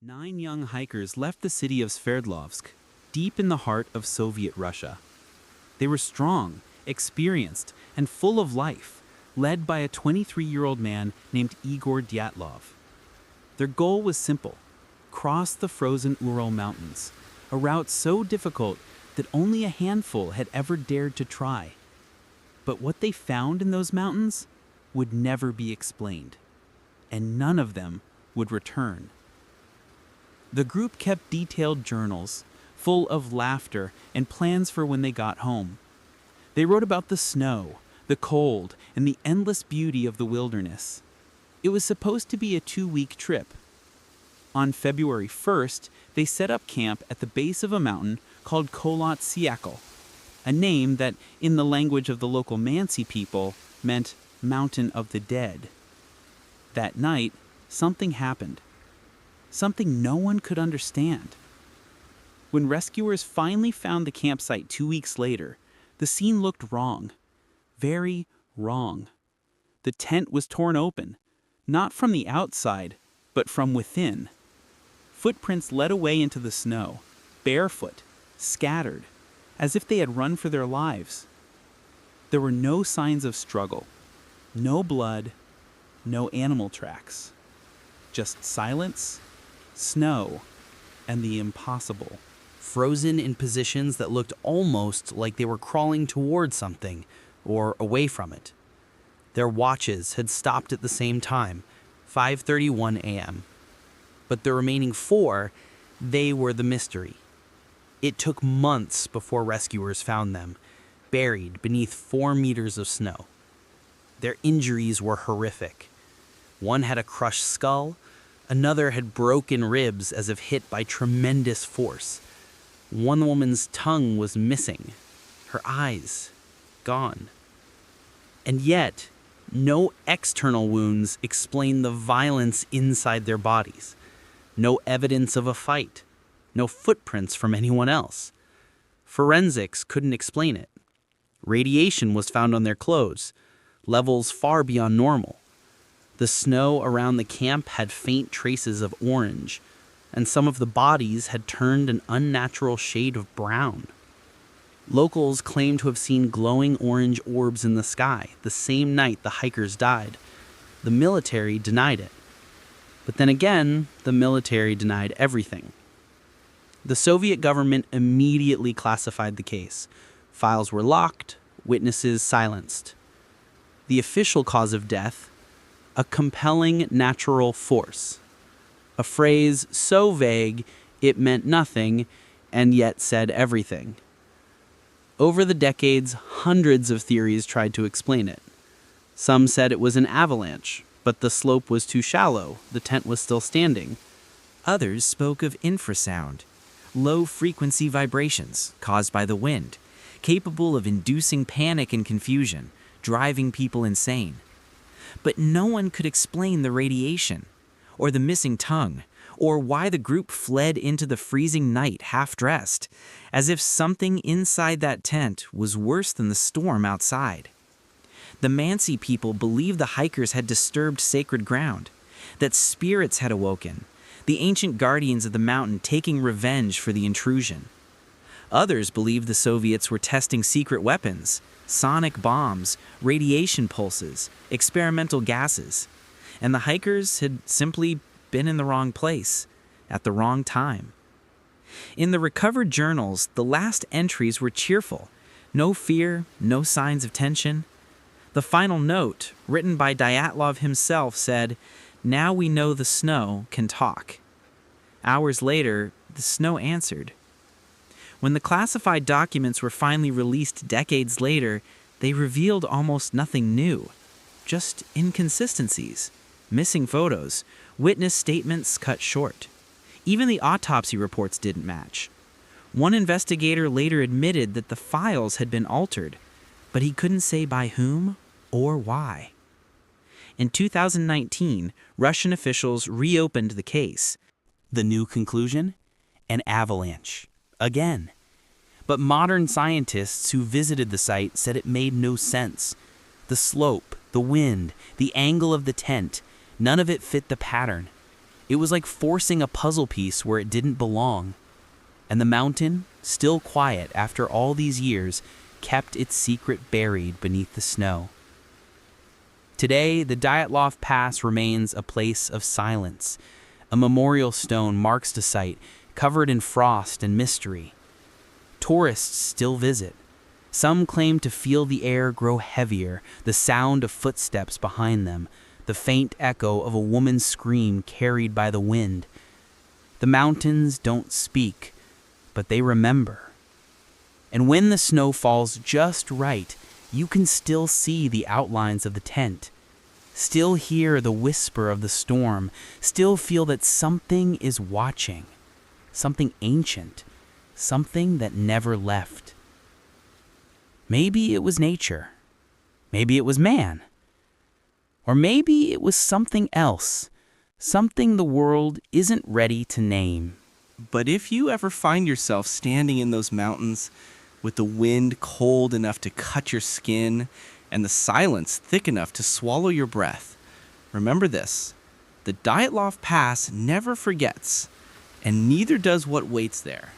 9 young hikers left the city of Sverdlovsk, deep in the heart of Soviet Russia. They were strong, experienced, and full of life, led by a 23-year-old man named Igor Dyatlov. Their goal was simple: cross the frozen Ural Mountains, a route so difficult that only a handful had ever dared to try. But what they found in those mountains would never be explained, and none of them would return. The group kept detailed journals, full of laughter and plans for when they got home. They wrote about the snow, the cold, and the endless beauty of the wilderness. It was supposed to be a 2-week trip. On February 1st, they set up camp at the base of a mountain called Kholat Syakhl, a name that, in the language of the local Mansi people, meant Mountain of the Dead. That night, something happened. Something no one could understand. When rescuers finally found the campsite 2 weeks later, the scene looked wrong. Very wrong. The tent was torn open, not from the outside, but from within. Footprints led away into the snow, barefoot, scattered, as if they had run for their lives. There were no signs of struggle, no blood, no animal tracks. Just silence, snow, and the impossible. Frozen in positions that looked almost like they were crawling toward something or away from it. Their watches had stopped at the same time, 5:31 a.m. But the remaining 4, they were the mystery. It took months before rescuers found them, buried beneath 4 meters of snow. Their injuries were horrific. One had a crushed skull, another had broken ribs as if hit by tremendous force. One woman's tongue was missing, her eyes gone. And yet, no external wounds explain the violence inside their bodies. No evidence of a fight, no footprints from anyone else. Forensics couldn't explain it. Radiation was found on their clothes, levels far beyond normal. The snow around the camp had faint traces of orange, and some of the bodies had turned an unnatural shade of brown. Locals claimed to have seen glowing orange orbs in the sky the same night the hikers died. The military denied it. But then again, the military denied everything. The Soviet government immediately classified the case. Files were locked, witnesses silenced. The official cause of death: a compelling natural force. A phrase so vague it meant nothing and yet said everything. Over the decades, hundreds of theories tried to explain it. Some said it was an avalanche, but the slope was too shallow, the tent was still standing. Others spoke of infrasound, low-frequency vibrations caused by the wind, capable of inducing panic and confusion, driving people insane. But no one could explain the radiation, or the missing tongue, or why the group fled into the freezing night half-dressed, as if something inside that tent was worse than the storm outside. The Mansi people believed the hikers had disturbed sacred ground, that spirits had awoken, the ancient guardians of the mountain taking revenge for the intrusion. Others believed the Soviets were testing secret weapons, sonic bombs, radiation pulses, experimental gases, and the hikers had simply been in the wrong place, at the wrong time. In the recovered journals, the last entries were cheerful. No fear, no signs of tension. The final note, written by Dyatlov himself, said, "Now we know the snow can talk." Hours later, the snow answered. When the classified documents were finally released decades later, they revealed almost nothing new, just inconsistencies, missing photos, witness statements cut short. Even the autopsy reports didn't match. One investigator later admitted that the files had been altered, but he couldn't say by whom or why. In 2019, Russian officials reopened the case. The new conclusion? An avalanche. Again. But modern scientists who visited the site said it made no sense. The slope, the wind, the angle of the tent, none of it fit the pattern. It was like forcing a puzzle piece where it didn't belong. And the mountain, still quiet after all these years, kept its secret buried beneath the snow. Today, the Dyatlov Pass remains a place of silence. A memorial stone marks the site, covered in frost and mystery. Tourists still visit. Some claim to feel the air grow heavier, the sound of footsteps behind them, the faint echo of a woman's scream carried by the wind. The mountains don't speak, but they remember. And when the snow falls just right, you can still see the outlines of the tent, still hear the whisper of the storm, still feel that something is watching, something ancient, something that never left. Maybe it was nature. Maybe it was man. Or maybe it was something else, something the world isn't ready to name. But if you ever find yourself standing in those mountains with the wind cold enough to cut your skin and the silence thick enough to swallow your breath, remember this: the Dyatlov Pass never forgets, and neither does what waits there.